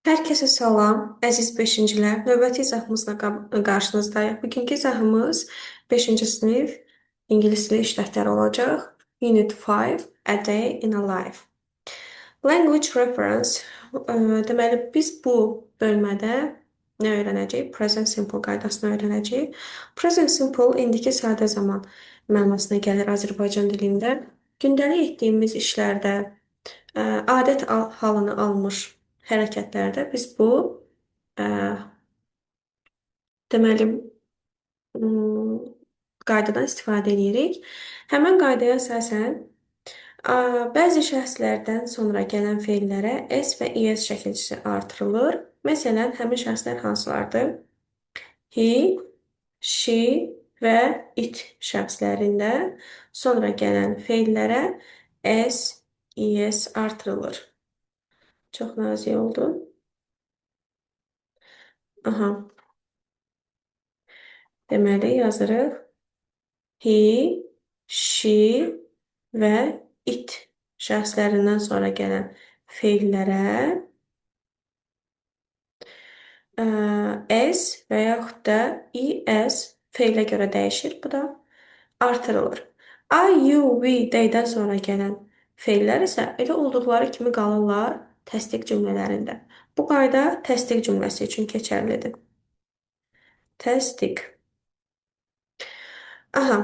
Hər kəsə salam, əziz beşincilər. Növbəti izahımızla qarşınızdayıq. Bugünkü izahımız 5-ci sinif ingilis dili işləkləri olacaq. Unit 5, A Day in a Life. Language reference. Deməli, biz bu bölmədə nə öyrənəcəyik? Present simple qaydasını öyrənəcəyik. Present simple indiki sadə zaman mənasına gəlir Azərbaycan dilində. Gündəlik etdiyimiz işlərdə adət halını almış hərəkətlərdə biz bu ə, deməli qaydadan istifadə edirik. Həmin qaydaya əsasən bəzi şəxslərdən sonra gələn feillərə s və es şəkilçisi artırılır. Məsələn, həmin şəxslər hansılardır? He, she və it şəxslərində sonra gələn feillərə s, es artırılır. Çox nazik oldu. Aha. Deməli yazırıq. He, she və it şəxslərindən sonra gələn feillərə s və yaxud da es feilə görə dəyişir. Bu da artırılır. I, you, we, they-dən sonra gələn feillər isə elə olduqları kimi qalırlar təsdiq cümlələrində. Bu qayda təsdiq cümləsi üçün keçərlidir. Təsdiq. Aha.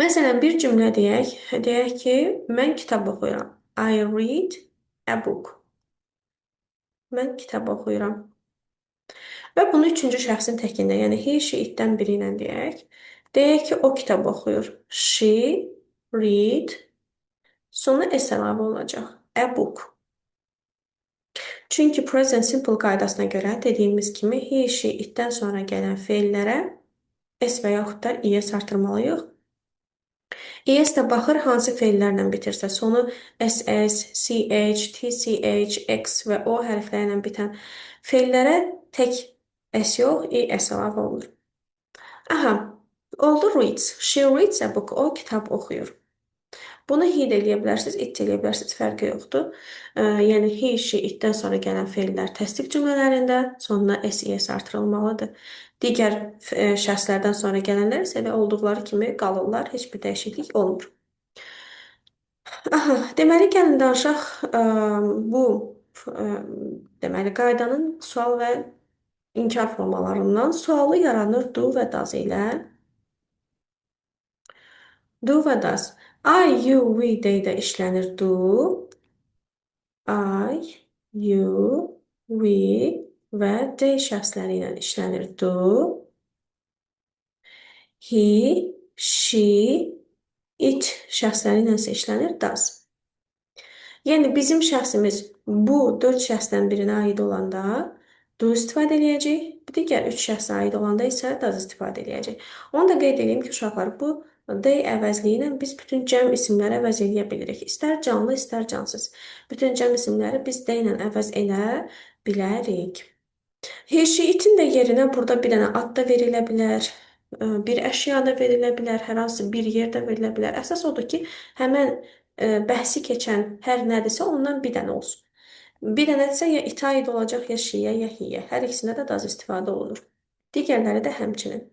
Məsələn, bir cümlə deyək. Deyək ki, mən kitab oxuyuram. I read a book. Mən kitab oxuyuram. Və bunu üçüncü şəxsin təkində, yəni he, she, itdən biri ilə deyək. Deyək ki, o kitab oxuyur. She read. Sonra s əlavə olacaq. A book. Çünki present simple qaydasına görə dediyimiz kimi he, she, itdən sonra gələn feillərə s və yaxud da es artırmalıyıq. ES də baxır hansı feillərlə bitirsə, sonu SS, CH, TCH, X və O hərfləri ilə bitən feillərə tək S yox, ES əlavə olunur. Aha, oldu reads. She reads a book. O kitab oxuyur. Bunu he də eləyə bilərsiniz, it də eləyə bilərsiniz, fərqi yoxdur. Yəni he, she, itdən sonra gələn feillər təsdiq cümlələrində sonuna SES artırılmalıdır. Digər şəxslərdən sonra gələnlər isə elə olduqları kimi qalırlar, heç bir dəyişiklik olmur. Aha, deməli gəlin danışaq bu deməli qaydanın sual və inkar formalarından. Sualı yaranır do və does ilə. Do və does. I, you, we, they-də işlənir do. I, you, we və they şəxsləri ilə işlənir do. He, she, it şəxsləri ilə isə işlənir does. Yəni bizim şəxsimiz bu 4 şəxsdən birinə aid olanda do istifadə edəcək. Digər 3 şəxsə aid olanda isə does istifadə edəcək. Onu da qeyd edeyim ki, uşaqlar, bu they əvəzliyi ilə biz bütün cəm isimləri əvəz edə bilirik. İstər canlı, istər cansız. Bütün cəm isimləri biz they ilə əvəz edə bilərik. He, she, itin də yerinə burada bir dənə ad da verilə bilər. Bir əşya da verilə bilər, hər hansı bir yer də verilə bilər. Əsas odur ki, həmən bəhsi keçən hər nədirsə ondan bir dənə olsun. Bir dənədirsə ya itə aid olacaq, ya şiyə, ya hiyə. Hər ikisində də does istifadə olunur. Digərləri də həmçinin.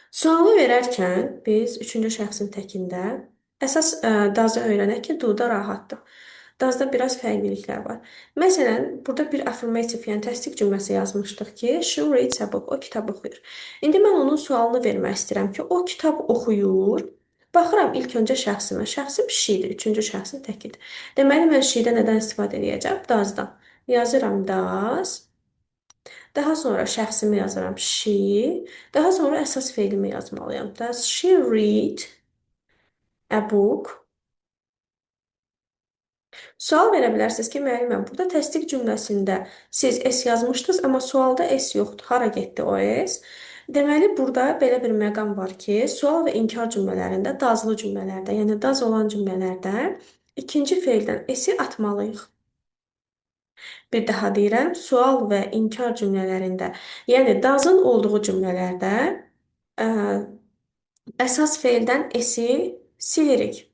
Sualı verərkən biz üçüncü şəxsin təkində əsas does-ı öyrənək ki, do-da rahatdır. Does-da biraz fərqliliklər var. Məsələn, burada bir affirmative, yəni təsdiq cümləsi yazmışdıq ki, she reads a book, o kitab oxuyur. İndi mən onun sualını vermək istəyirəm ki, o kitab oxuyur. Baxıram ilk öncə şəxsimə. Şəxsim she-dir, üçüncü şəxsin təkidir. Deməli, mən she-də nədən istifadə edəcəm? Does-dan. Yazıram does. Daha sonra şəxsimi yazıram she. Daha sonra əsas feilimi yazmalıyam. Does she read a book? Sual verə bilərsiniz ki, müəlliməm, burada təsdiq cümləsində siz S yazmışdınız, amma sualda S yoxdur. Hara getdi o S? Deməli, burada belə bir məqam var ki, sual və inkar cümlələrində, dazlı cümlələrdə, yəni daz olan cümlələrdə ikinci feildən S-i atmalıyıq. Bir daha deyirəm, sual və inkar cümlələrində, yəni dazın olduğu cümlələrdə əsas feildən S-i silirik.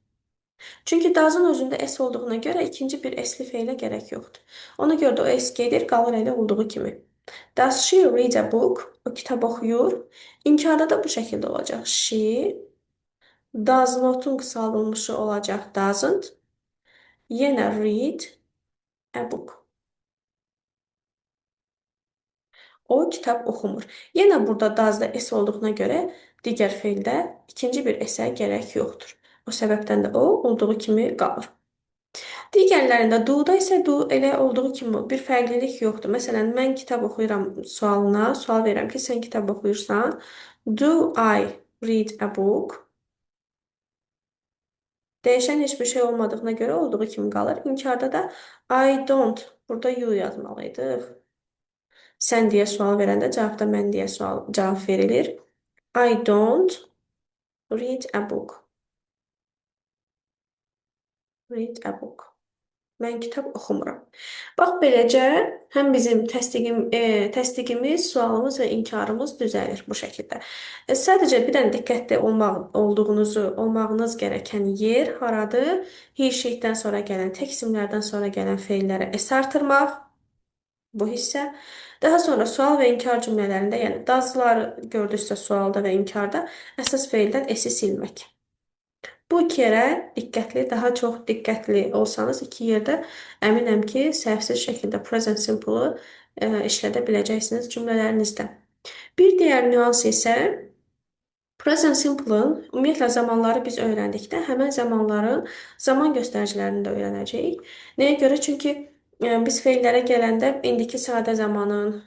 Çünki doesn't özündə s olduğuna görə ikinci bir s-li feylə gərək yoxdur. Ona görə də o s gedir, qalır elə olduğu kimi. Does she read a book? O kitab oxuyur. İnkarda da bu şəkildə olacaq. She does notun qısaldılmışı olacaq doesn't. Yenə read a book. O kitab oxumur. Yenə burada does-da s olduğuna görə digər feildə ikinci bir s-ə gərək yoxdur. O səbəbdən də o olduğu kimi qalır. Digərlərində do-da isə do elə olduğu kimi bir fərqlilik yoxdur. Məsələn, mən kitab oxuyuram sualına sual verirəm ki, sən kitab oxuyursan. Do I read a book? Dəyişən heç bir şey olmadığına görə olduğu kimi qalır. İnkarda da I don't. Burada you yazmalıydıq. Sən deyə sual verəndə cavabda mən deyə cavab verilir. I don't read a book. Read a book. Mən kitab oxumuram. Bax beləcə həm bizim təsdiqimiz, sualımız və inkarımız düzəlir bu şəkildə. Sadəcə bir dənə diqqətli olmağınız gərəkən yer haradır? He, she'dən sonra gələn, tək isimlərdən sonra gələn feillərə s artırmaq bu hissə. Daha sonra sual və inkar cümlələrində, yəni does'ları gördüksə sualda və inkarda əsas feildən s-i silmək. Bu iki yerə daha çox diqqətli olsanız, iki yerdə əminəm ki, səhvsiz şəkildə present simple-ı işlədə biləcəksiniz cümlələrinizdə. Bir digər nüans isə present simple-ın ümumiyyətlə zamanları biz öyrəndikdə həmən zamanların zaman göstəricilərini də öyrənəcəyik. Nəyə görə? Çünki biz feillərə gələndə indiki sadə zamanın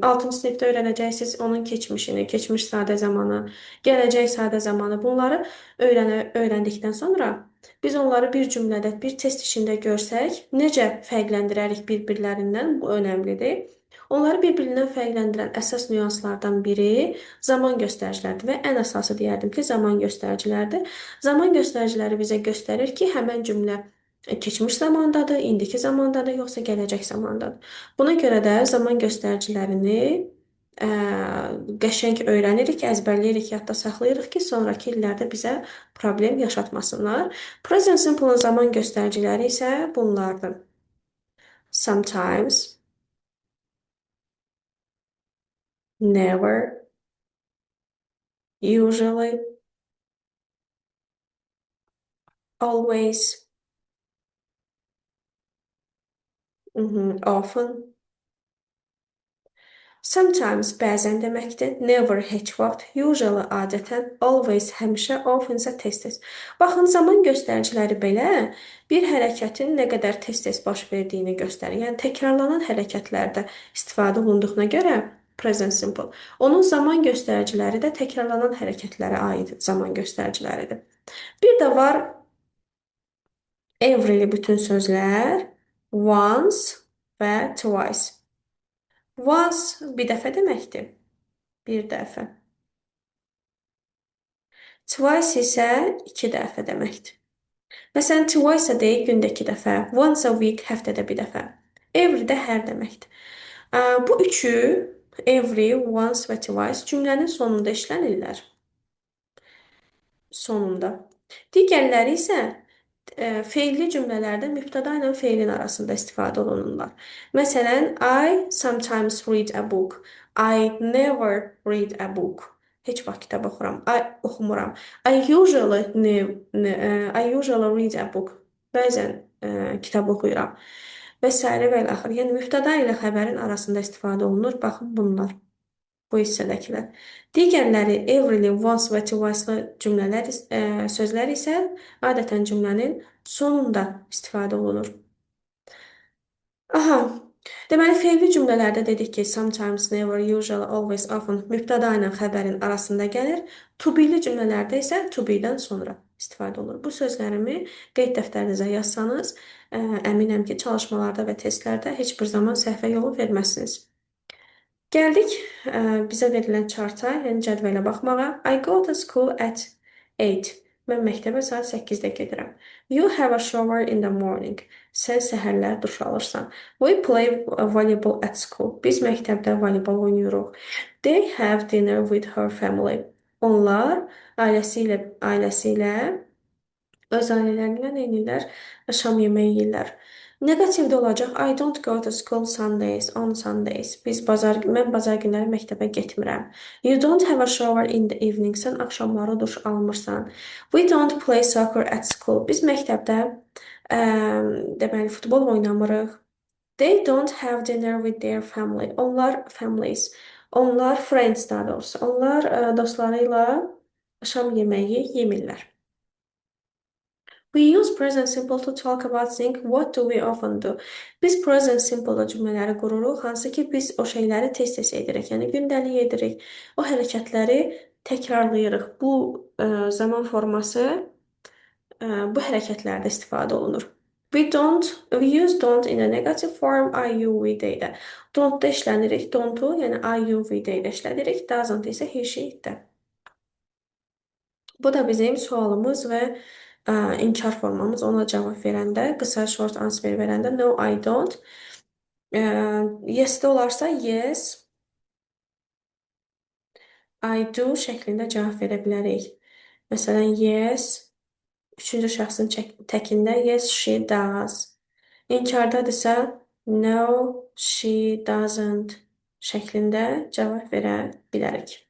6-cı sinifdə öyrənəcəksiniz onun keçmişini, keçmiş sadə zamanı, gələcək sadə zamanı. Bunları öyrəndikdən sonra biz onları bir cümlədə, bir test işində görsək, necə fərqləndirərik bir-birlərindən? Bu önəmlidir. Onları bir-birindən fərqləndirən əsas nüanslardan biri zaman göstəriciləridir və ən əsası deyərdim ki, zaman göstəriciləridir. Zaman göstəriciləri bizə göstərir ki, həmən cümlə keçmiş zamandadır, indiki zamandadır, yoxsa gələcək zamandadır. Buna görə də zaman göstəricilərini qəşəng öyrənirik, əzbərləyirik, yadda saxlayırıq ki, sonrakı illərdə bizə problem yaşatmasınlar. Present simple-ın zaman göstəriciləri isə bunlardır. Sometimes, never, usually, always, often. Sometimes bəzən deməkdir. Never heç vaxt. Usually adətən. Always həmişə. Often isə tez-tez. Baxın, zaman göstəriciləri belə bir hərəkətin nə qədər tez-tez baş verdiyini göstərir. Yəni təkrarlanan hərəkətlərdə istifadə olunduğuna görə present simple. Onun zaman göstəriciləri də təkrarlanan hərəkətlərə aid zaman göstəriciləridir. Bir də var everyli bütün sözlər, once və twice. Once bir dəfə deməkdir. Bir dəfə. Twice isə iki dəfə deməkdir. Məsələn, twice deyək gündə iki dəfə. Once a week həftədə bir dəfə. Every də hər deməkdir. Bu üçü, every, once və twice cümlənin sonunda işlənirlər. Sonunda. Digərləri isə feilli cümlələrdə mübtəda ilə feilin arasında istifadə olunurlar. Məsələn, I sometimes read a book. I never read a book. Heç vaxt kitab oxumuram. I usually read a book. Bəzən kitab oxuyuram. Və s. və ilə axır. Yəni, mübtəda ilə xəbərin arasında istifadə olunur. Baxın, bunlar. Bu hissədəkilər. Digərləri everyli, once və twice-lı sözlər isə adətən cümlənin sonunda istifadə olunur. Aha, deməli, feilli cümlələrdə dedik ki, sometimes, never, usually, always, often mübtəda ilə xəbərin arasında gəlir. To be-li cümlələrdə isə to be-dən sonra istifadə olunur. Bu sözlərimi qeyd dəftərinizə yazsanız, əminəm ki, çalışmalarda və testlərdə heç bir zaman səhvə yolu verməzsiniz. Gəldik bizə verilən charta, yəni cədvələ baxmağa. I go to school at 8. Mən məktəbə saat 8-də gedirəm. You have a shower in the morning. Sən səhərlər duş alırsan. We play volleyball at school. Biz məktəbdə voleybol oynayırıq. They have dinner with her family. Onlar ailəsi ilə Öz ailələrlə eynirlər, şam yeməyi yeyirlər. Neqativdə olacaq. I don't go to school Sundays, on Sundays. Mən bazar günləri məktəbə getmirəm. You don't have a shower in the evening. Sən axşamları duş almırsan. We don't play soccer at school. Biz məktəbdə deməli futbol oynamırıq. They don't have dinner with their family. Onlar friends daha doğrusu. Onlar dostları ilə şam yeməyi yemirlər. We use present simple to talk about things. What do we often do? Biz present simple cümlələri qururuq, hansı ki biz o şeyləri tez-tez edirik. Yəni gündəlik edirik. O hərəkətləri təkrarlayırıq. Bu zaman forması bu hərəkətlərdə istifadə olunur. We use don't in a negative form, I, you, we deydə. Don't-da işlənirik. Don't-u, yəni I, you, we deydə işlədirik. Doesn't isə he, she, itdə. Bu da bizim sualımız və inkar formamız. Ona cavab verəndə, qısa short answer verəndə no, I don't. Yes-də olarsa yes, I do şəklində cavab verə bilərik. Məsələn, yes, üçüncü şəxsin təkində yes, she does. İnkardadırsa no, she doesn't şəklində cavab verə bilərik.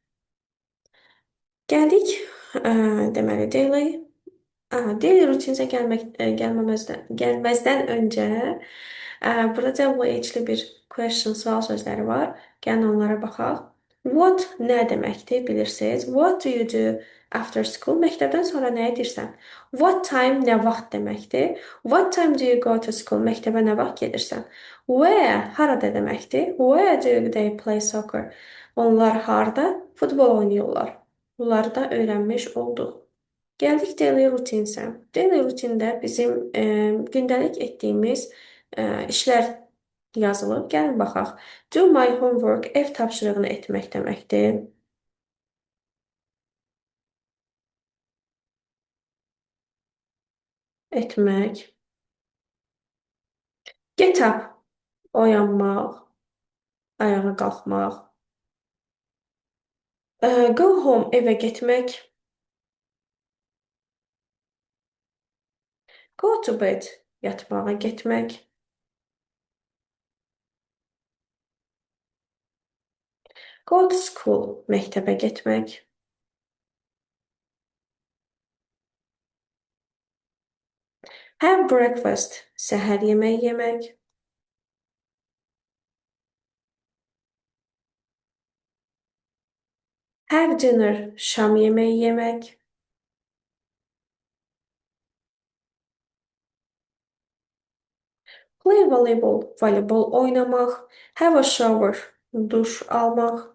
Gəldik, deməli, daily rutinizə gəlməzdən öncə burada WH-li bir question, sual sözləri var. Gəlin onlara baxaq. What nə deməkdir, bilirsiniz? What do you do after school? Məktəbdən sonra nə edirsən? What time nə vaxt deməkdir? What time do you go to school? Məktəbə nə vaxt gedirsən? Where harada deməkdir? Where do they play soccer? Onlar harda futbol oynayırlar? Bunları da öyrənmiş olduq. Gəldik daily rutinsə. Daily rutində bizim gündəlik etdiyimiz işlər yazılıb. Gəlin baxaq. Do my homework ev tapşırığını etmək deməkdir. Etmək. Get up. Oyanmaq. Ayağa qalxmaq. Go home. Evə getmək. Go to bed. Yatmağa getmək. Go to school. Məktəbə getmək. Have breakfast. Səhər yeməyi yemək. Have dinner. Şam yeməyi yemək. Play volleyball. Voleybol oynamaq. Have a shower. Duş almaq.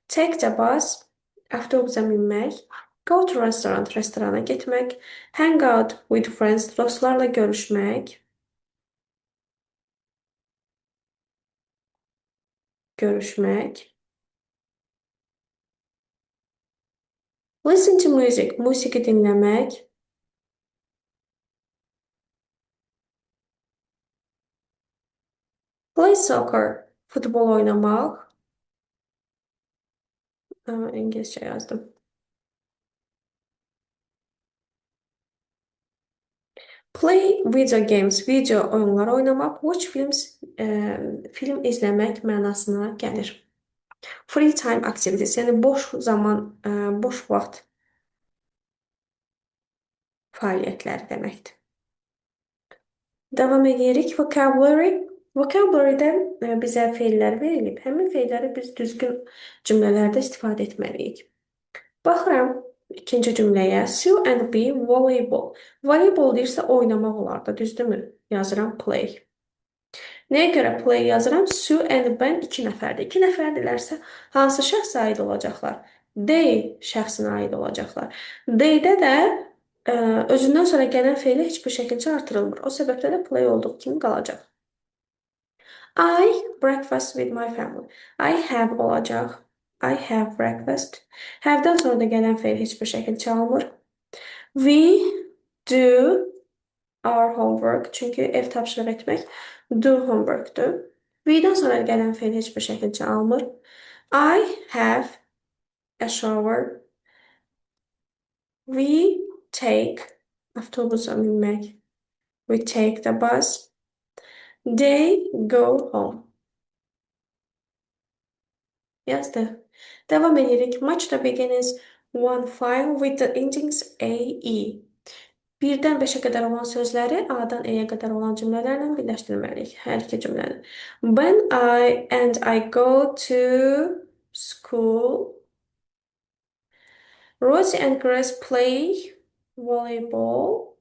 Take the bus. Avtobusa minmək. Go to restaurant. Restorana getmək. Hang out with friends. Dostlarla görüşmək. Görüşmək. Listen to music. Musiqi dinləmək. Play soccer. Futbol oynamaq. İngilizcə yazdım. Play video games. Video oyunlar oynamaq. Watch films. Film izləmək mənasına gəlir. Free time activities, yəni boş zaman, boş vaxt fəaliyyətləri deməkdir. Davam edirik. Vocabulary. Vocabulary-də bizə feillər verilib. Həmin feilləri biz düzgün cümlələrdə istifadə etməliyik. Baxıram ikinci cümləyə. Sue and be volleyball. Voleybol deyirsə oynamaq olardı, düzdürmü? Yazıram play. Nəyə görə play yazıram? Sue and ben 2 nəfərdir. 2 nəfərdirlərsə hansı şəxsə aid olacaqlar? They şəxsinə aid olacaqlar. They-də də özündən sonra gələn feili heç bir şəkildə artırılmır. O səbəbdən də play olduğu kimi qalacaq. I breakfast with my family. I have olacaq. I have breakfast. Have-dən sonra da gələn feil heç bir şəkildə çalınmır. We do our homework. Çünki ev tapşırıq etmək do homework-dur. We-dən sonra gələn feil heç bir şəkildə almır. I have a shower. We take avtobusa binmək. We take the bus. They go home. Yazdı. Devam edirik. Match the beginnings one file with the endings A, E. Birdən 5-ə qədər olan sözləri A-dan E-yə qədər olan cümlələrlə birləşdirməliyik. Hər iki cümləni. When I go to school, Rosie and Grace play volleyball.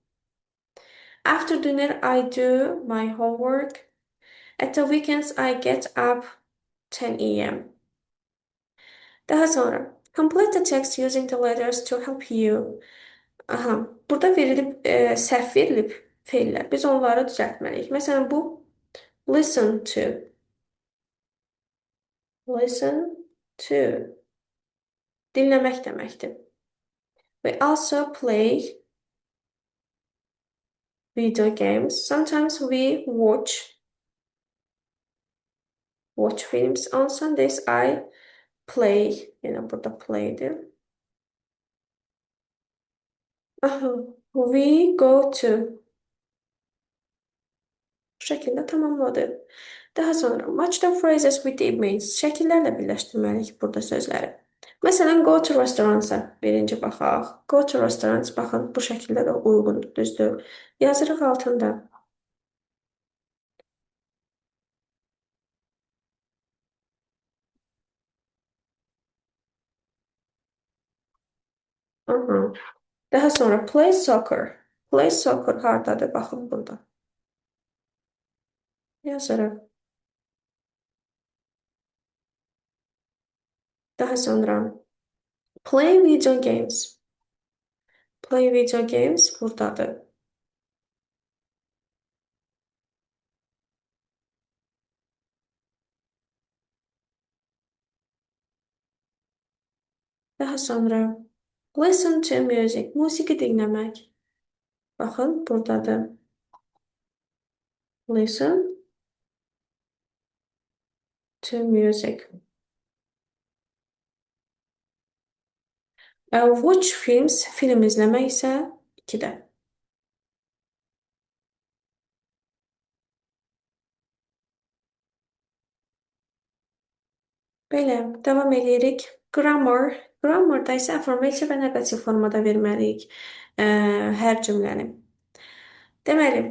After dinner, I do my homework. At the weekends, I get up 10 a.m. Daha sonra, complete the text using the letters to help you. Aha, burada verilib, səhv verilib feillər. Biz onları düzəltməliyik. Məsələn, bu listen to. Listen to. Dinləmək deməkdir. We also play video games. Sometimes we watch films. On Sundays I play. Yine burada play'dir. We go to. Bu şəkildə tamamladı. Daha sonra match the phrases with the images. Şəkillərlə birləşdirməliyik burada sözləri. Məsələn, go to restaurantsa birinci baxaq. Go to restaurants, baxın, bu şəkildə də uyğundur, düzdür. Yazırıq altında. Aha. Daha sonra play soccer. Play soccer hardadır? Baxın burada. Yazırıq. Daha sonra play video games. Play video games buradadır. Daha sonra listen to music. Musiqi dinləmək. Baxın, buradadır. Listen to music. Watch films, film izləmək isə 2-də. Belə, davam edirik. Grammar. Grammarda isə affirmative və negativ formada verməliyik hər cümləni. Deməli,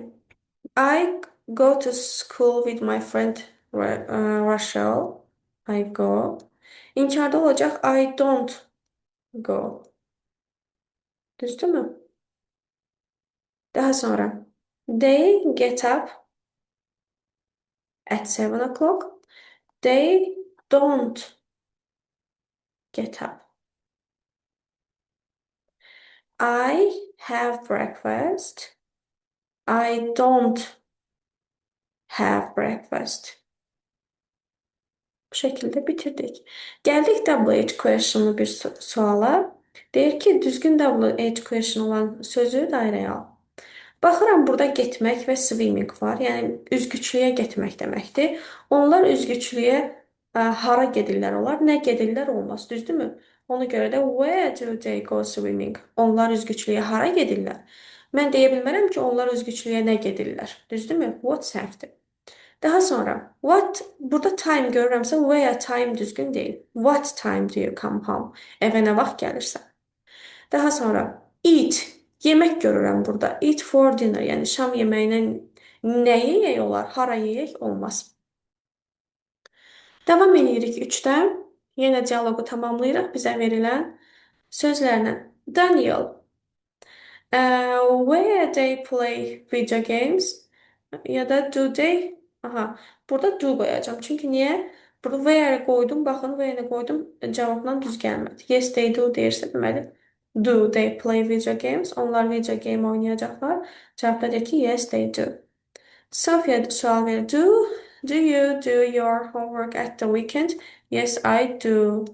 I go to school with my friend Rachel. I go. İnkarda olacaq I don't go. Düzdürmü? Daha sonra they get up at 7 o'clock. They don't get up. I have breakfast. I don't have breakfast. Bu şekilde bitirdik. Geldik WH question'lı bir suala. Deyir ki, düzgün WH question olan sözü dairəyə al. Baxıram, burada getmək və swimming var. Yəni, üzgüçlüyə getmək deməkdir. Onlar üzgüçlüyə hara gedirlər onlar? Nə gedirlər olmaz, düzdürmü? Ona görə də where do they go swimming? Onlar üzgüçlüyə hara gedirlər? Mən deyə bilmərəm ki, onlar üzgüçlüyə nə gedirlər, düzdürmü? What səhvdir. Daha sonra, what, burada time görürəmsə, where time düzgün deyil. What time do you come home? Evə nə vaxt gəlirsən? Daha sonra, eat, yemək görürəm burada. Eat for dinner, yəni şam yeməyinə nə yeyək olar, hara yeyək olmaz. Davam edirik 3-də. Yenə dialoqu tamamlayırıq bizə verilən sözlərlə. Daniel, where they play video games? Ya da do they? Aha, burada do qoyacağım. Çünki niyə? Burada where qoydum, baxın where qoydum, cavabla düz gəlmədi. Yes, they do deyirsə, deməli, do they play video games? Onlar video game oynayacaqlar. Cavabda deyir ki, yes, they do. Sofia sual verir. Do you do your homework at the weekend? Yes, I do.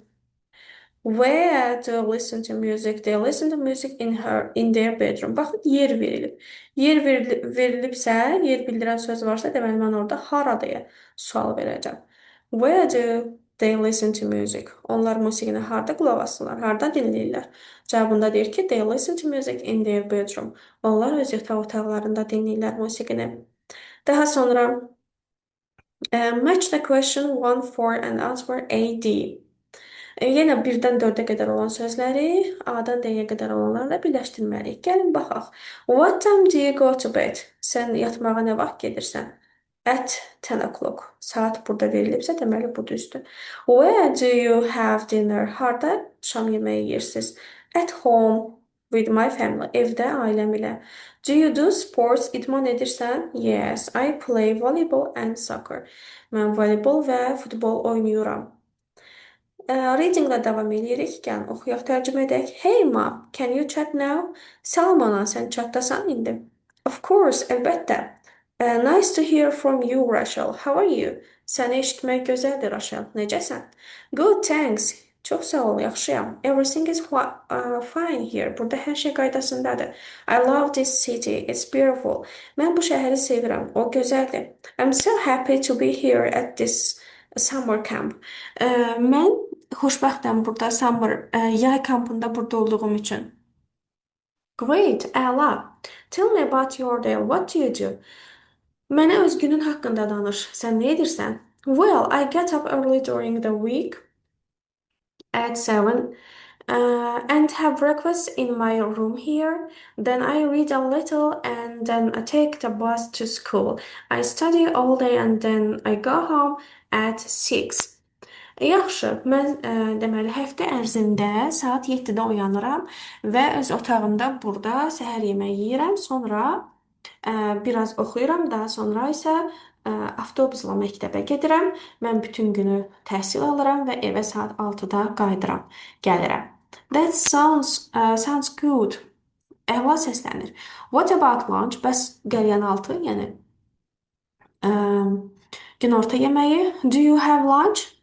Where do listen to music? They listen to music in their bedroom. Baxın, yer verilib. Yer verilibsə, yer bildirən söz varsa, deməli mən orada hara deyə sual verəcəm. Where do They listen to music. Onlar musiqini harda qulaq asırlar, harda dinləyirlər? Cavabında deyir ki, they listen to music in their bedroom. Onlar öz yataq otaqlarında dinləyirlər musiqini. Daha sonra match the question 1, 4 and answer A, D. Yenə 1-dən 4-ə qədər olan sözləri A-dan D-yə qədər olanlarla birləşdirməliyik. Gəlin baxaq. What time do you go to bed? Sən yatmağa nə vaxt gedirsən? At 10 o'clock. Saat burada verilibsə, deməli bu düzdür. Where do you have dinner? Harda şam yeməyi yeyirsiniz? At home with my family. Evdə ailəm ilə. Do you do sports? İdman edirsən? Yes, I play volleyball and soccer. Mən voleybol və futbol oynayıram. Readinglə davam edirik. Gəlin oxuyaq, tərcümə edək. Hey mom, can you chat now? Salam ana, sən chatdasan indi? Of course, əlbəttə. Nice to hear from you, Rachel. How are you? Səni eşitmək gözəldir, Rachel. Necəsən? Good, thanks. Çox sağ ol, yaxşıyam. Everything is fine here. Burada hər şey qaydasındadır. I love this city. It's beautiful. Mən bu şəhəri sevirəm. O gözəldir. I'm so happy to be here at this summer camp. Mən xoşbəxtəm burada yay kampında burada olduğum üçün. Great, əla. Tell me about your day. What do you do? Mənə öz günün haqqında danış. Sən nə edirsən? Well, I get up early during the week at 7 and have breakfast in my room here. Then I read a little and then I take the bus to school. I study all day and then I go home at 6. Yaxşı, mən deməli həftə ərzində saat 7-də oyanıram və öz otağımda burada səhər yeməyi yeyirəm, sonra biraz oxuyuram, daha sonra isə avtobusla məktəbə gedirəm. Mən bütün günü təhsil alıram və evə saat 6-da qayıdıram, gəlirəm. That sounds good. Əla səslənir. What about lunch? Bəs qəlyanaltı, yəni günorta yeməyi. Do you have lunch?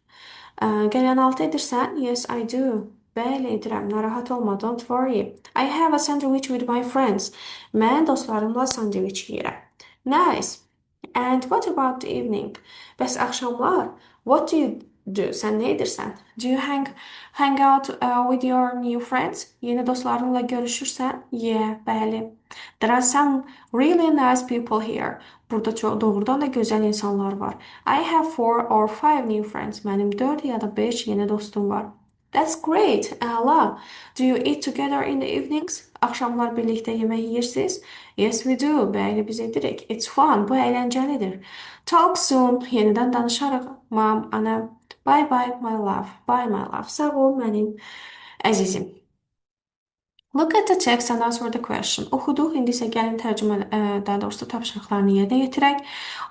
Qəlyanaltı edirsən? Yes, I do. Bəli, edirəm. Narahat olma, don't worry. I have a sandwich with my friends. Mən dostlarımla sandviç yeyirəm. Nice. And what about the evening? Bəs axşamlar? What do you do? Sən nə edirsən? Do you hang out with your new friends? Yeni dostlarınla görüşürsən? Yeah, bəli. There are some really nice people here. Burada çox doğrudan da gözəl insanlar var. I have 4 or 5 new friends. Mənim 4 ya da 5 yeni dostum var. That's great. Əla. Do you eat together in the evenings? Axşamlar birlikdə yemək yeyirsiniz? Yes, we do. Bəli, biz edirik. It's fun. Bu əyləncəlidir. Talk soon. Yenidən danışarıq. Mom, ana. Bye bye, my love. Bye, my love. Sağ ol, mənim əzizim. Look at the text and answer the question. Oxuduq, indi isə gəlin tərcümə, daha doğrusu tapşırıqlarını yerinə yetirək.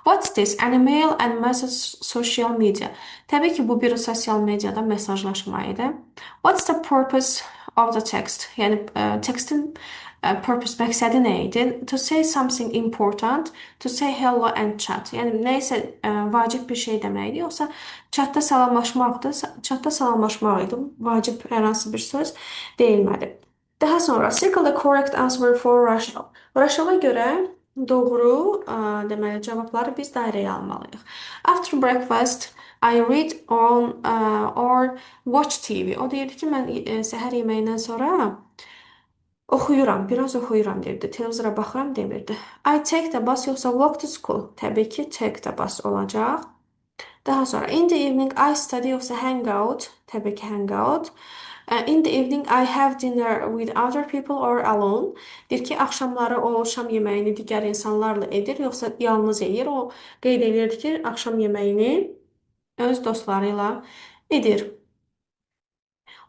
What's this? An email and message social media. Təbii ki, bu bir sosial mediada mesajlaşma idi. What's the purpose of the text? Yəni, textin purpose məqsədi nə idi? To say something important, to say hello and chat. Yəni, nə isə vacib bir şey deməkdir, yoxsa chatda salamlaşmaqdır. Chatda salamlaşmaq idi. Vacib hər hansı bir söz deyilmədi. Daha sonra circle the correct answer for Rachel. Rachel'a görə doğru deməli cavabları biz dairəyə almalıyıq. After breakfast, I read on or watch TV. O deyirdi ki, mən səhər yeməyindən sonra oxuyuram, biraz oxuyuram deyirdi. Televizora baxıram demirdi. I take the bus yoxsa walk to school. Təbii ki, take the bus olacaq. Daha sonra in the evening I study yoxsa hang out. Təbii ki, hang out. In the evening I have dinner with other people or alone. Deyir ki, axşamları o şam yeməyini digər insanlarla edir, yoxsa yalnız yeyir. O qeyd edirdi ki, axşam yeməyini öz dostlarıyla edir.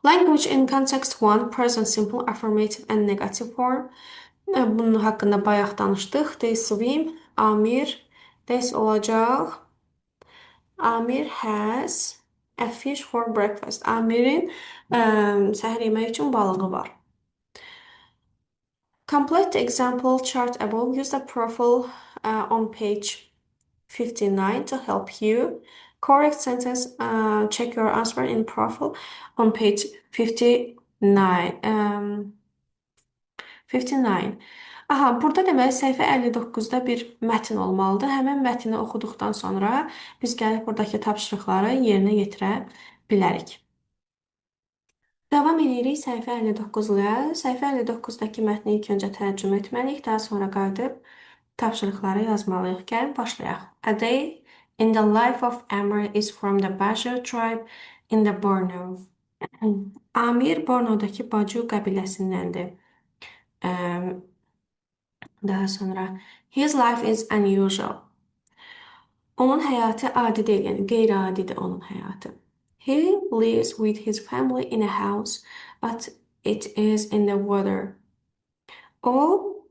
Language in context 1, present simple, affirmative and negative form. Bunun haqqında bayaq danışdıq. They swim, Amir, this olacaq. Amir has a fish for breakfast. Amirin səhər yeməyi üçün balığı var. Complete the example chart above. Use the profile on page 59 to help you. Correct sentence, check your answer in profile on page 59. 59. Aha, burada deməli səhifə 59-da bir mətn olmalıdır. Həmin mətni oxuduqdan sonra biz gəlib buradakı tapşırıqları yerinə yetirə bilərik. Davam edirik səhifə 59 ilə. Səhifə 59-dakı mətni ilk öncə tərcümə etməliyik, daha sonra qayıdıb tapşırıqları yazmalıyıq. Gəlin başlayaq. A day in the life of Amr is from the Bajau tribe in the Borno. Amir Bornodakı Baju qəbiləsindəndir. Daha sonra his life is unusual. Onun həyatı adi deyil, yəni qeyri-adidir onun həyatı. He lives with his family in a house, but it is in the water. O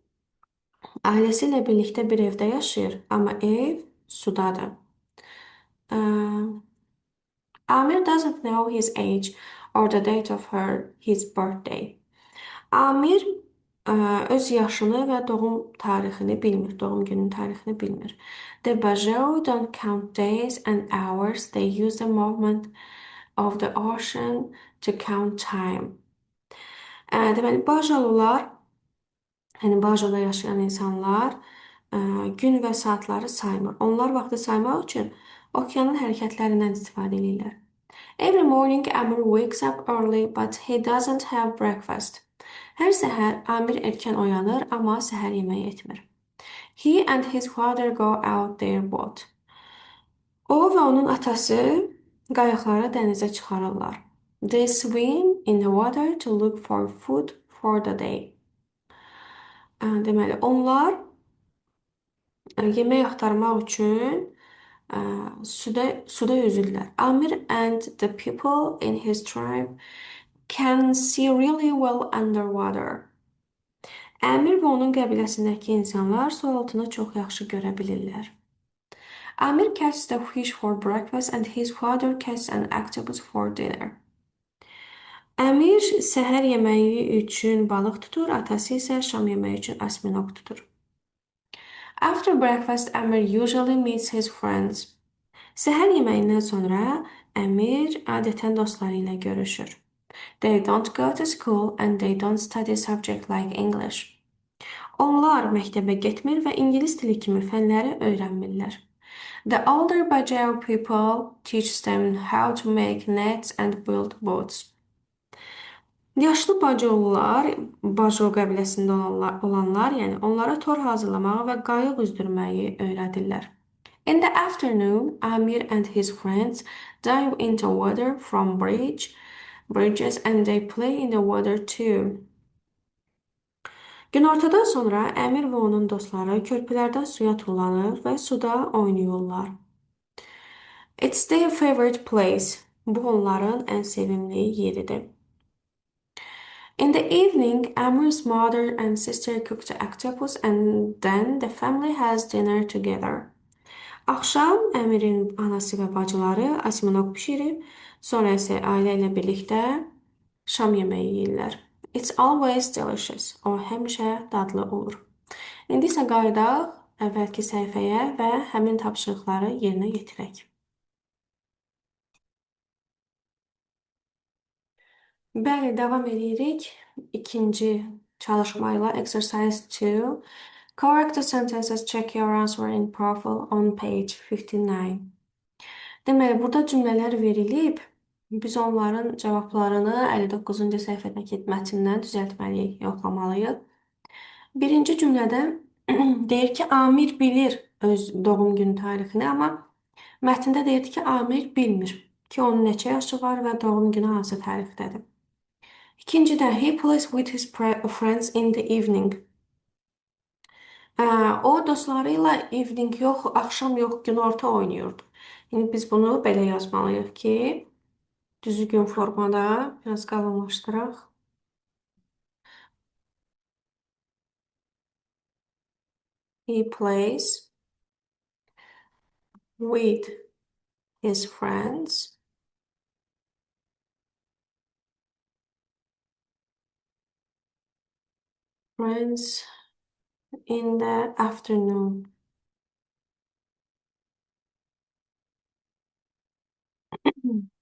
ailesi ilə birlikdə bir evdə yaşayır, amma ev sudadır. Amir doesn't know his age or the date of his birthday. Amir öz yaşını və doğum tarixini bilmir, doğum günün tarixini bilmir. The Bajau don't count days and hours, they use the movement of the ocean to count time. Deməli, Bajalular, yəni Bajada yaşayan insanlar gün və saatları saymır. Onlar vaxtı saymaq üçün okeanın hərəkətlərindən istifadə edirlər. Every morning Amir wakes up early, but he doesn't have breakfast. Hər səhər Amir erkən oyanır, amma səhər yeməyi etmir. He and his father go out their boat. O və onun atası qayıqlara dənizə çıxarırlar. They swim in the water to look for food for the day. Deməli, onlar yemək axtarmaq üçün suda üzürlər. Amir and the people in his tribe can see really well underwater. Əmir və onun qəbiləsindəki insanlar su altını çox yaxşı görə bilirlər. Amir catches the fish for breakfast and his father catches an octopus for dinner. Əmir səhər yeməyi üçün balıq tutur, atası isə şam yeməyi üçün asminoq tutur. After breakfast, Amir usually meets his friends. Səhər yeməyindən sonra Əmir adətən dostları ilə görüşür. They don't go to school and they don't study subject like English. Onlar məktəbə getmir və ingilis dili kimi fənləri öyrənmirlər. The older Bajau people teach them how to make nets and build boats. Yaşlı Bajaular, Bajau qəbiləsində olanlar, yəni onlara tor hazırlamağı və qayıq üzdürməyi öyrədirlər. In the afternoon, Amir and his friends dive into water from bridges and they play in the water too. Günortadan sonra Əmir və onun dostları körpülərdən suya tullanır və suda oynayırlar. It's their favorite place. Bu onların ən sevimli yeridir. In the evening, Amir's mother and sister cook the octopus and then the family has dinner together. Axşam Əmirin anası və bacıları asminoq bişirir, sonra isə ailə ilə birlikdə şam yeməyi yeyirlər. It's always delicious. O həmişə dadlı olur. İndi isə qayıdaq əvvəlki səhifəyə və həmin tapşırıqları yerinə yetirək. Bəli, davam edirik. İkinci çalışma ilə exercise 2. Correct the sentences, check your answer in profile on page 59. Deməli, burada cümlələr verilib. Biz onların cavablarını 59-cu səhifədəki mətndən düzəltməliyik, yoxlamalıyıq. Birinci cümlədə deyir ki, Amir bilir öz doğum günü tarixini, amma mətndə deyir ki, Amir bilmir ki, onun neçə yaşı var və doğum günü hansı tarixdədir. İkincidə, he plays with his friends in the evening. O dostları ilə evening yox, axşam yox, günorta oynayırdı. Yəni biz bunu belə yazmalıyıq ki, düzgün formada biraz qalınlaşdıraq. He plays with his friends in the afternoon.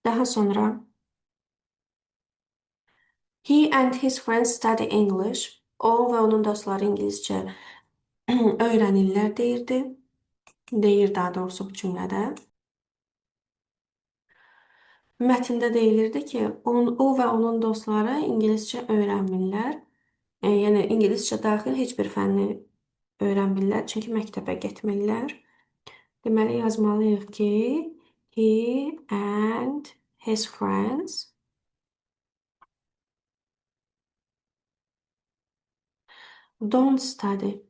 Daha sonra he and his friends study English. O və onun dostları ingiliscə öyrənirlər deyirdi. Deyir daha doğrusu bu cümlədə. Mətndə deyilirdi ki, o və onun dostları ingiliscə öyrənmirlər. Yəni ingiliscə daxil heç bir fənni öyrənmirlər, çünki məktəbə getmirlər. Deməli yazmalıyıq ki, he and his friends don't study.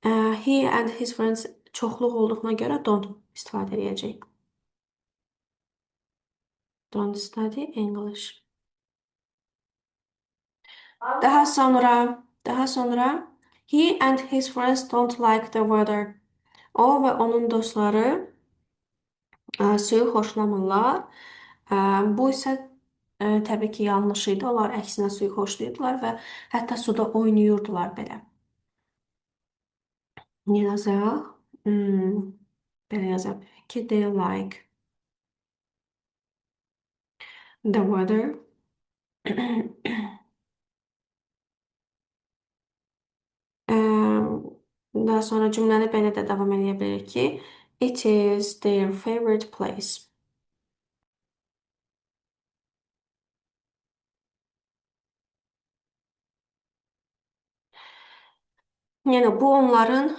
He and his friends çoxluq olduğuna görə don't istifadə edəcək. Don't study English. Daha sonra he and his friends don't like the weather. O və onun dostları suyu xoşlamırlar. Bu isə təbii ki, yanlış idi. Onlar əksinə suyu xoşlayırdılar və hətta suda oynayırdılar belə. Ne yazaq? Belə yazaq ki, they like the weather. Daha sonra cümləni belə də davam edə bilərik ki, it is their favorite place. Yəni bu onların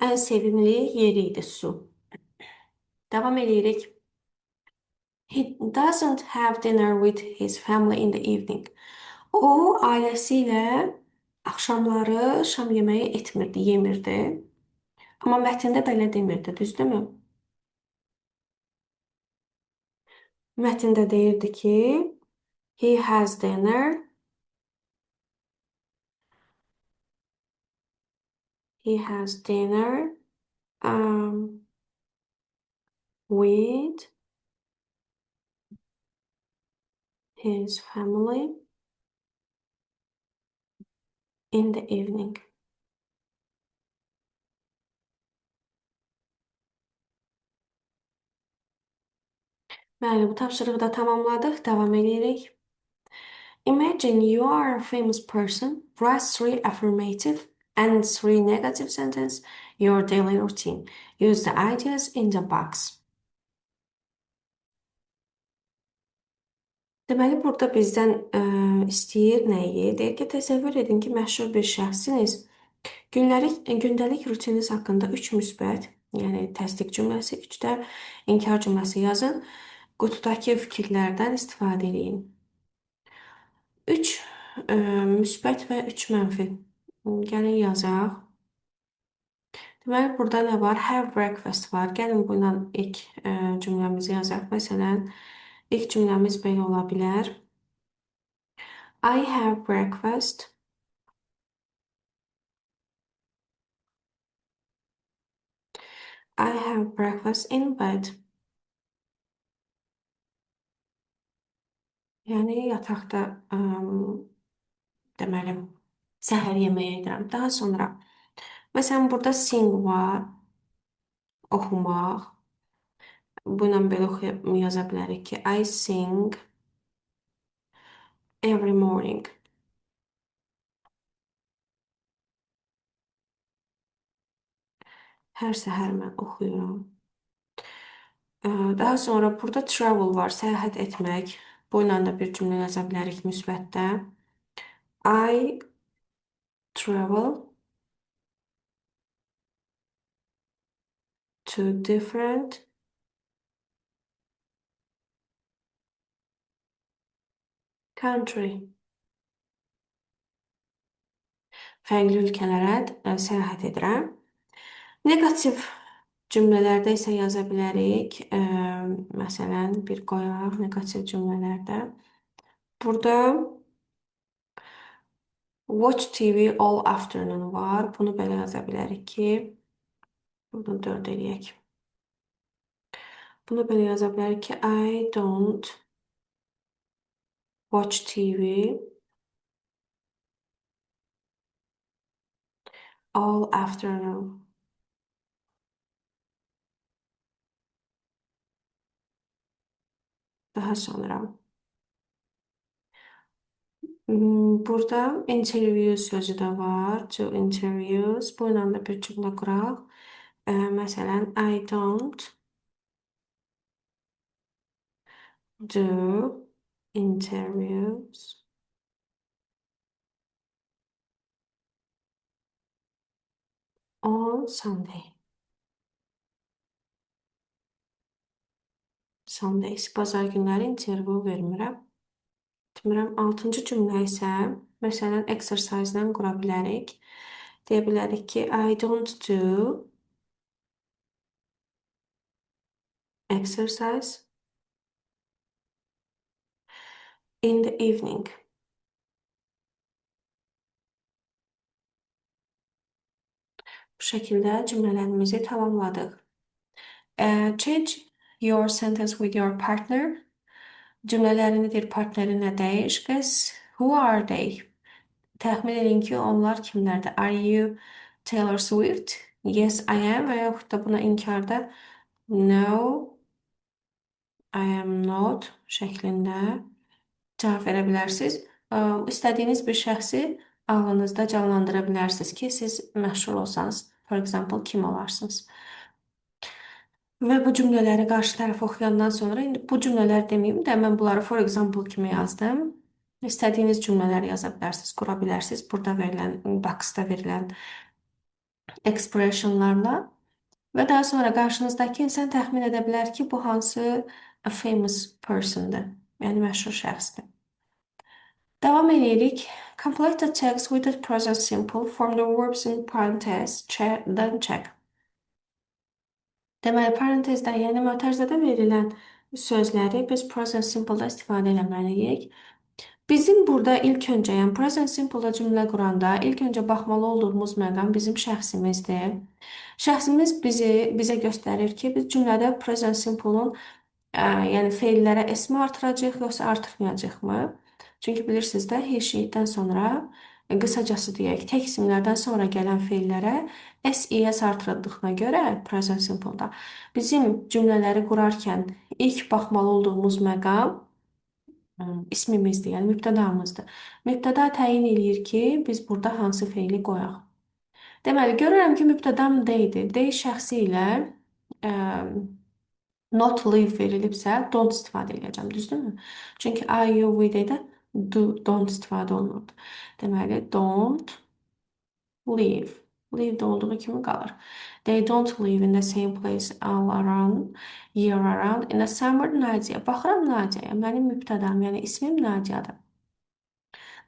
ən sevimli yeri idi su. Davam edirik. He doesn't have dinner with his family in the evening. O ailəsi ilə axşamları şam yeməyi etmirdi, yemirdi. Amma mətndə belə demirdi, düzdürmü? Mətndə deyirdi ki, he has dinner. He has dinner with his family in the evening. Bəli, bu tapşırığı da tamamladıq. Davam edirik. Imagine you are a famous person. Write 3 affirmative and 3 negative sentences your daily routine. Use the ideas in the box. Deməli, burada bizdən istəyir nəyi? Deyir ki, təsəvvür edin ki, məşhur bir şəxsiniz. Gündəlik rutininiz haqqında 3 müsbət, yəni təsdiq cümləsi, 3 də inkar cümləsi yazın. Qutudakı fikirlərdən istifadə edin. 3 müsbət və 3 mənfi. Gəlin yazaq. Deməli, burada nə var? Have breakfast var. Gəlin bununla ilk cümləmizi yazaq. Məsələn, ilk cümləmiz belə ola bilər. I have breakfast. I have breakfast in bed. Yəni yataqda deməli səhər yeməyi edirəm. Daha sonra məsələn burada sing var. Oxumaq. Bununla belə yaza bilərik ki, I sing every morning. Hər səhər mən oxuyuram. Daha sonra burada travel var, səyahət etmək. Bununla da bir cümlə yaza bilərik müsbətdə. I travel to different country. Fərqli ölkələrə səyahət edirəm. Negativ cümlələrdə isə yaza bilərik. Məsələn, bir qoyaq negativ cümlələrdə. Burada watch TV all afternoon var. Bunu belə yaza bilərik ki, bunu 4 eləyək. Bunu belə yaza bilərik ki, I don't watch TV all afternoon. Daha sonra Burada interview sözü də var. To interviews. Bu ilə də bir cümlə quraq. Məsələn, I don't do interviews on Sunday. Sundays. Bazar günləri interview vermirəm. Demirəm, 6-cı cümlə isə, məsələn, exercise-lə qura bilərik. Deyə bilərik ki, I don't do exercise in the evening. Bu şəkildə cümlələrimizi tamamladıq. Change your sentence with your partner. Cümlələrini deyir partnerinə dəyiş. Qız, who are they? Təxmin edin ki, onlar kimlərdir? Are you Taylor Swift? Yes, I am. Və yaxud da buna inkarda no, I am not şəklində cavab verə bilərsiniz. İstədiyiniz bir şəxsi ağlınızda canlandıra bilərsiniz ki, siz məşhur olsanız, for example, kim olarsınız? Və bu cümlələri qarşı tərəf oxuyandan sonra, indi bu cümlələr deməyim də, mən bunları for example kimi yazdım. İstədiyiniz cümlələri yaza bilərsiniz, qura bilərsiniz. Burada verilən, boxda verilən expressionlarla. Və daha sonra qarşınızdakı insan təxmin edə bilər ki, bu hansı a famous persondır. Yəni məşhur şəxsdir. Davam edirik. Complete the text with the present simple. Form the verbs in parentheses. Then check. Deməli, parantezdə, yəni mötərizədə verilən sözləri biz present simple-da istifadə etməliyik. Bizim burada ilk öncə, yəni present simple-da cümlə quranda ilk öncə baxmalı olduğumuz məqam bizim şəxsimizdir. Şəxsimiz bizə göstərir ki, biz cümlədə present simple-un yəni feillərə S-mi artıracaq, yoxsa artırmayacaqmı? Çünki bilirsiniz də, heşlikdən sonra, qısacası deyək, tək isimlərdən sonra gələn feillərə S-ES artırıldığına görə present simple-da bizim cümlələri qurarkən ilk baxmalı olduğumuz məqam ismimizdir, yəni mübtədamızdır. Mübtəda təyin eləyir ki, biz burada hansı feili qoyaq. Deməli, görürəm ki, mübtədam D-dir. D şəxsi ilə not live verilibsə, don't istifadə edəcəm, düzdürmü? Çünki I, you, we də don't istifadə olunurdu. Deməli, don't live. Live də olduğu kimi qalır. They don't live in the same place all around, year around. In the summer, Nadia. Baxıram Nadia'ya. Mənim mübtədam, yəni ismim Nadia'dır.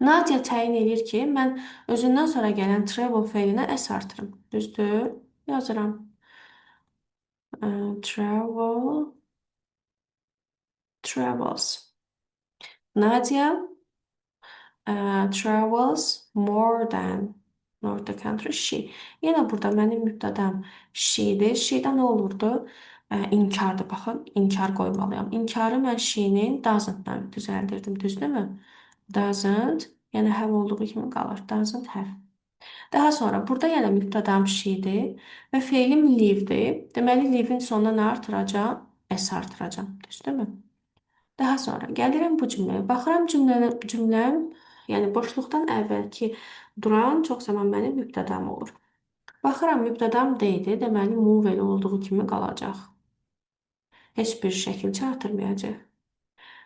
Nadia təyin edir ki, mən özündən sonra gələn travel feilinə S artırım. Düzdür? Yazıram. Travel, travels. Nadia travels more than North the country she. Yenə burada mənim mübtədam she'dir. She'də nə olurdu? İnkardır. Baxın, inkar qoymalıyam. İnkarı mən she'nin doesn't-la düzəldirdim. Düzdürmü? Doesn't, yəni have olduğu kimi qalır. Doesn't have. Daha sonra burada yenə mübtədam she'dir və feilim live'dir. Deməli, live'in sonuna nə artıracam? S artıracam. Düzdürmü? Daha sonra gəlirəm bu cümləyə. Baxıram cümləm, yəni boşluqdan əvvəlki duran çox zaman mənim mübtədam olur. Baxıram mübtədam D-dir, deməli move elə olduğu kimi qalacaq. Heç bir şəkil çatırmayacaq.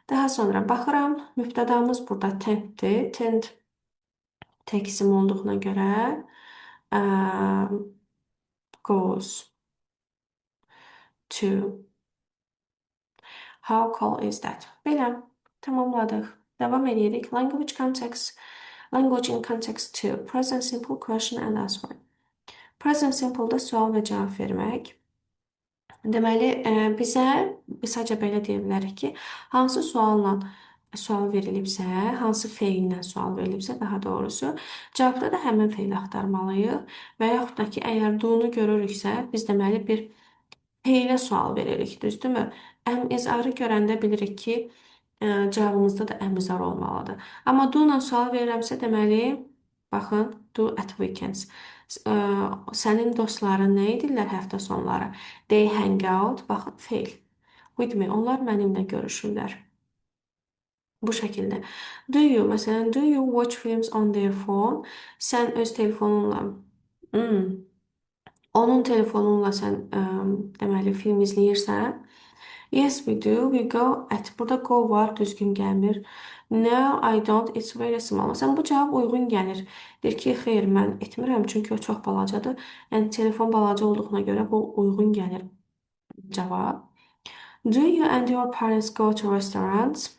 Daha sonra baxıram mübtədamız burada tentdir. Tent tək isim olduğuna görə goes to. How cool is that? Belə, tamamladıq. Davam edirik. Language context. Language in context 2. Present simple question and answer. Present simple-da sual və cavab vermək. Deməli, bizə qısaca belə deyə bilərik ki, hansı sualla sual verilibsə, hansı feillə sual verilibsə, daha doğrusu, cavabda da həmin feili axtarmalıyıq və yaxud da ki, əgər do-nu görürüksə, biz deməli bir feilə sual veririk, düzdürmü? Əm-izarı görəndə bilirik ki, cavabımızda da əm-izar olmalıdır. Amma do-la sual verirəmsə, deməli, baxın, do at weekends. Sənin dostların nə edirlər həftə sonları? They hang out, baxın, feil. With me, onlar mənimlə görüşürlər. Bu şəkildə. Məsələn, do you watch films on their phone? Sən öz telefonunla, hmm, onun telefonunla sən deməli film izləyirsən. Yes, we do. We go at. Burada go var, düzgün gəlmir. No, I don't. It's very small. Məsələn, bu cavab uyğun gəlir. Deyir ki, xeyr, mən etmirəm, çünki o çox balacadır. Yəni, telefon balaca olduğuna görə bu uyğun gəlir cavab. Do you and your parents go to restaurants?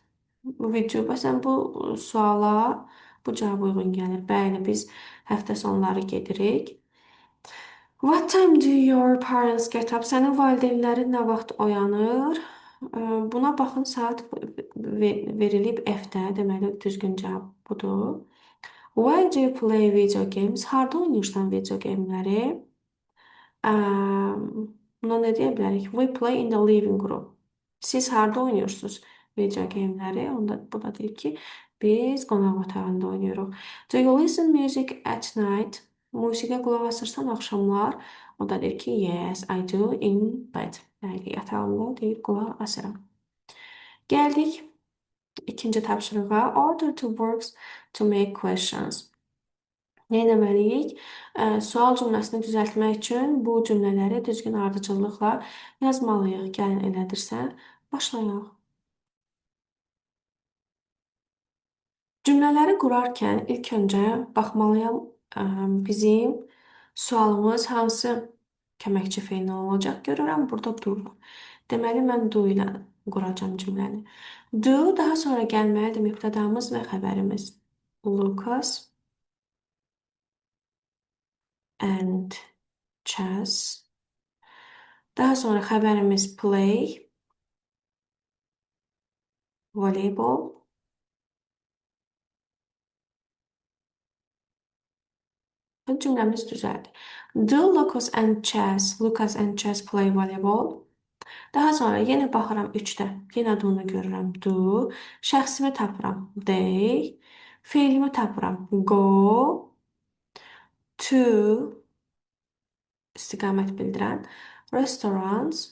We do. Məsələn, bu suala bu cavab uyğun gəlir. Bəli, biz həftə sonları gedirik. What time do your parents get up? Sənin valideynlərin nə vaxt oyanır? Buna baxın, saat verilib F-də, deməli düzgün cavab budur. Why do you play video games? Harda oynayırsan video gameləri? Buna nə deyə bilərik? We play in the living room. Siz harda oynuyorsunuz video gameləri? Onda bu da deyir ki, biz qonaq otağında oynayırıq. Do you listen music at night? Musiqiyə qulaq asırsan axşamlar? O da deyir ki, yes, I do in bed. Yəni yatağımda deyir qulaq asıram. Gəldik ikinci tapşırığa. Order to works to make questions. Nə etməliyik? Sual cümləsini düzəltmək üçün bu cümlələri düzgün ardıcıllıqla yazmalıyıq. Gəlin elədirsə, başlayaq. Cümlələri qurarkən ilk öncə baxmalıyam bizim sualımız hansı köməkçi feillə olacaq. Görürəm burada do. Deməli, mən do ilə quracam cümləni. Do daha sonra gəlməlidir mübtədamız və xəbərimiz. Lucas and chess. Daha sonra xəbərimiz play, voleybol. Bu cümləmiz düzəldi. Do Lucas and chess play volleyball? Daha sonra yenə baxıram 3-də. Yenə də onu görürəm. Do. Şəxsimi tapıram. They. Feilimi tapıram. Go. To. İstiqamət bildirən. Restaurants.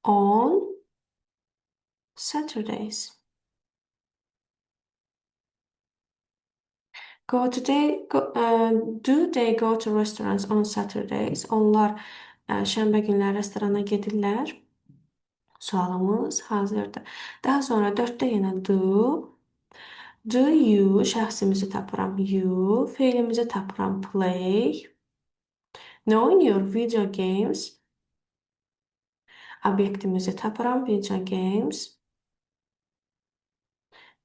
On. Saturdays. Do they go to restaurants on Saturdays? Onlar şənbə günləri restorana gedirlər. Sualımız hazırdır. Daha sonra 4-də yenə do. Do you şəxsimizi tapıram. You. Feilimizi tapıram. Play. Nə oynayır? Video games. Obyektimizi tapıram. Video games.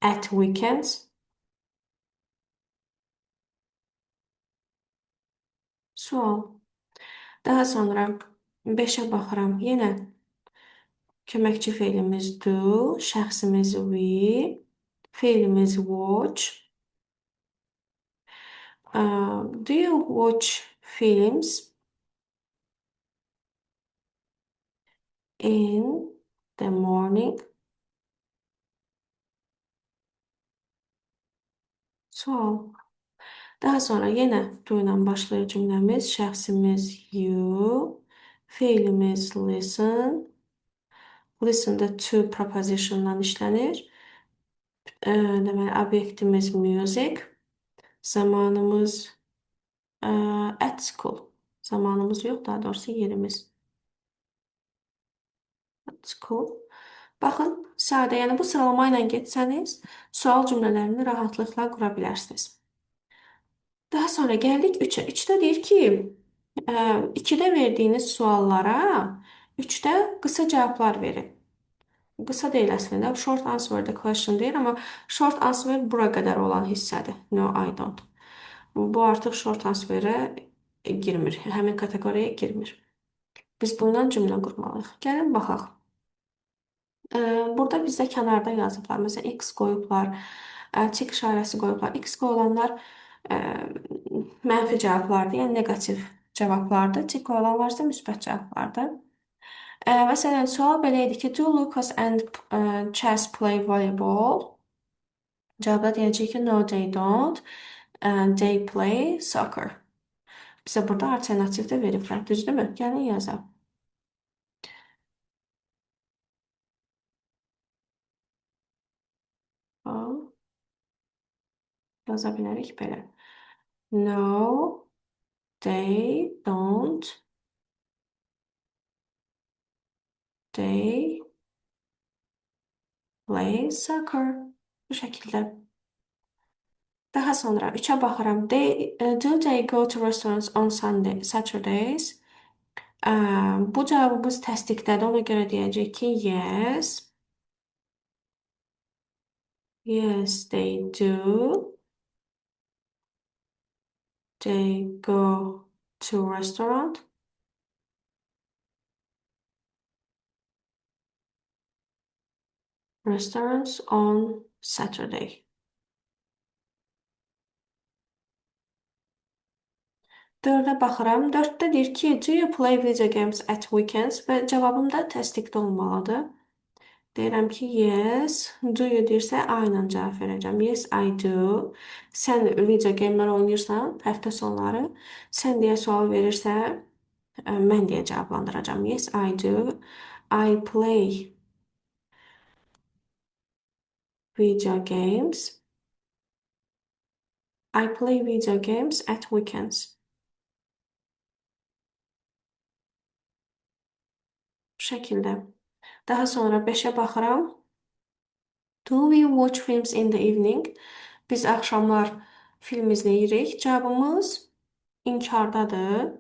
At weekends. Sual. Daha sonra 5-ə baxıram. Yenə köməkçi feilimiz do, şəxsimiz we, feilimiz watch. Do you watch films in the morning? Sual. Daha sonra yenə do ilə başlayır cümləmiz. Şəxsimiz you, feilimiz listen. Listen də to prepositiondan işlənir. Deməli, obyektimiz music. Zamanımız at school. Zamanımız yox, daha doğrusu yerimiz. At school. Baxın, sadə, yəni bu sıralama ilə getsəniz, sual cümlələrini rahatlıqla qura bilərsiniz. Daha sonra gəldik 3-ə. 3-də deyir ki, 2-də verdiyiniz suallara 3-də qısa cavablar verin. Qısa deyil əslində. Short answer the question deyir, amma short answer bura qədər olan hissədir. No, I don't. Bu artıq short answerə girmir. Həmin kateqoriyaya girmir. Biz bununla cümlə qurmalıyıq. Gəlin baxaq. Burada bizdə kənarda yazıblar. Məsələn, X qoyublar, tik işarəsi qoyublar. X qoyulanlar mənfi cavablardır, yəni negativ cavablardır. Tik qoyulanlar isə müsbət cavablardır. Məsələn, sual belə idi ki, do Lucas and Chess play volleyball? Cavabda deyəcək ki, no, they don't. They play soccer. Bizə burada alternativ də veriblər, düzdürmü? Gəlin yazaq. Yaza bilərik belə. No, they don't. They play soccer. Bu şəkildə. Daha sonra 3-ə baxıram. Do they go to restaurants on Saturdays? Bu cavabımız təsdiqdədir. Ona görə deyəcək ki, yes. Yes, they do. They go to restaurants on Saturday. Dördə baxıram. Dörddə deyir ki, do you play video games at weekends? Və cavabım da təsdiqdə olmalıdır. Deyirəm ki, yes. Do you deyirsə, I ilə cavab verəcəm. Yes, I do. Sən video gamelər oynayırsan həftə sonları. Sən deyə sual verirsə, mən deyə cavablandıracağam. Yes, I do. I play video games. I play video games at weekends. Bu şəkildə. Daha sonra 5-ə baxıram. Do we watch films in the evening? Biz axşamlar film izləyirik. Cavabımız inkardadır.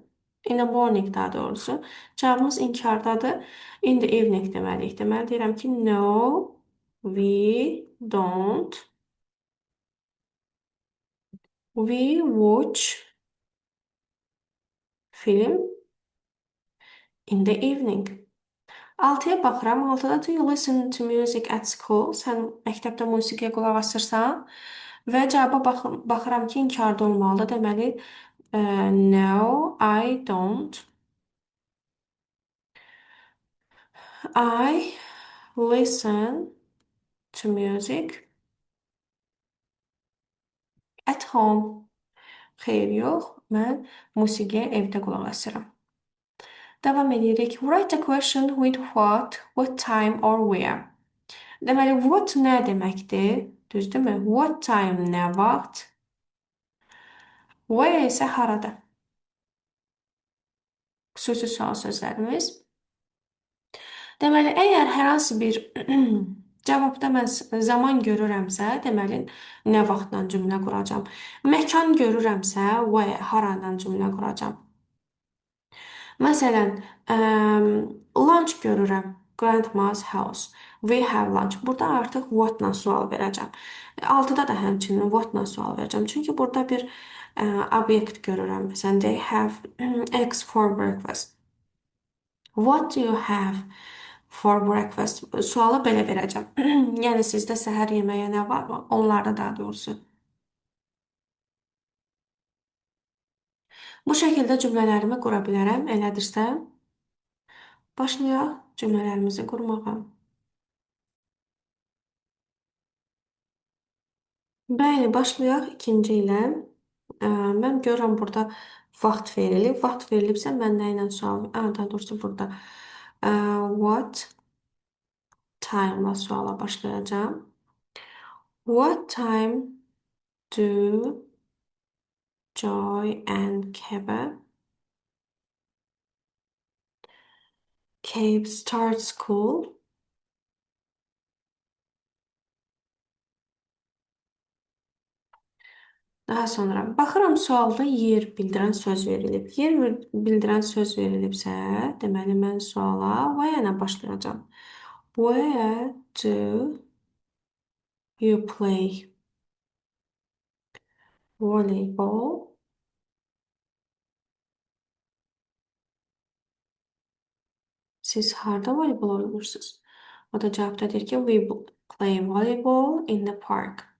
In the morning daha doğrusu. Cavabımız inkardadır. In the evening deməliyik. Deməli deyirəm ki, no, we don't. We watch film in the evening. 6-ya baxıram. 6-da do you listen to music at school? Sən məktəbdə musiqiyə qulaq asırsan və cavaba baxıram ki, inkarda olmalıdır. Deməli, no, I don't. I listen to music at home. Xeyr, yox. Mən musiqiyə evdə qulaq asıram. Davam edirik. Write a question with what time or where. Deməli, what nə deməkdir? Düzdürmü? What time nə vaxt? Where isə harada? Xüsusi sual sözlərimiz. Deməli, əgər hər hansı bir cavabda mən zaman görürəmsə, deməli, nə vaxtla cümlə quracam. Məkan görürəmsə, where, haradan cümlə quracam. Məsələn, lunch görürəm. Grandma's house. We have lunch. Burada artıq what-la sual verəcəm. 6-da da həmçinin what-la sual verəcəm. Çünki burada bir obyekt görürəm. Məsələn, they have eggs for breakfast. What do you have for breakfast? Sualı belə verəcəm. Yəni sizdə səhər yeməyə nə var mı? Onlarda daha doğrusu. Bu şəkildə cümlələrimi qura bilərəm. Elədirsə, başlayaq cümlələrimizi qurmağa. Bəli, başlayaq ikinci ilə. Mən görürəm burada vaxt verilib. Vaxt verilibsə mən nə ilə sual, daha doğrusu burada what time-la suala başlayacağam. What time do Joy and Cabe start school? Daha sonra baxıram sualda yer bildirən söz verilib. Yer bildirən söz verilibsə, deməli mən suala where ilə başlayacağam. Where do you play volleyball? Siz harda voleybol oynayırsınız? O da cavabda deyir ki, we play volleyball in the park.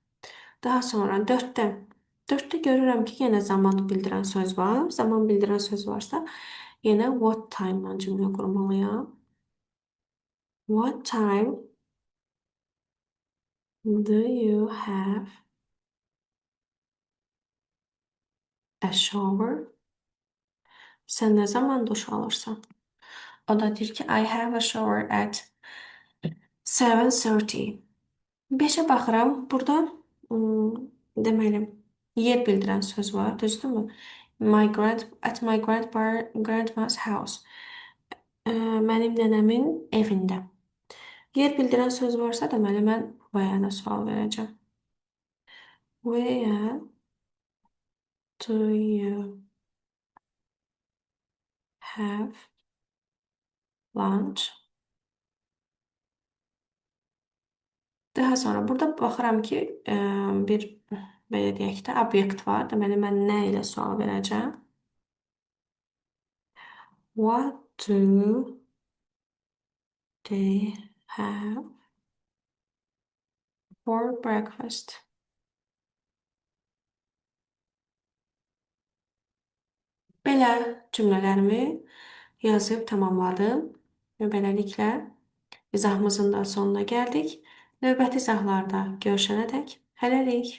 Daha sonra 4-də. 4-də görürəm ki, yenə zaman bildirən söz var. Zaman bildirən söz varsa, yenə what time-la cümlə qurmalıyam. What time do you have a shower? Sən nə zaman duş alırsan? O da deyir ki, I have a shower at 7:30. 5-ə baxıram. Burada Deməli, yer bildirən söz var, düzdürmü? At my grandma's house. Mənim nənəmin evində. Yer bildirən söz varsa, deməli mən where-ə sual verəcəm. Where do you have lunch? Daha sonra burada baxıram ki, bir belə deyək də obyekt var. Deməli mən nə ilə sual verəcəm? What do they have for breakfast? Belə cümlələrimi yazıb tamamladım və beləliklə izahımızın da sonuna gəldik. Növbəti izahlarda görüşənədək hələlik.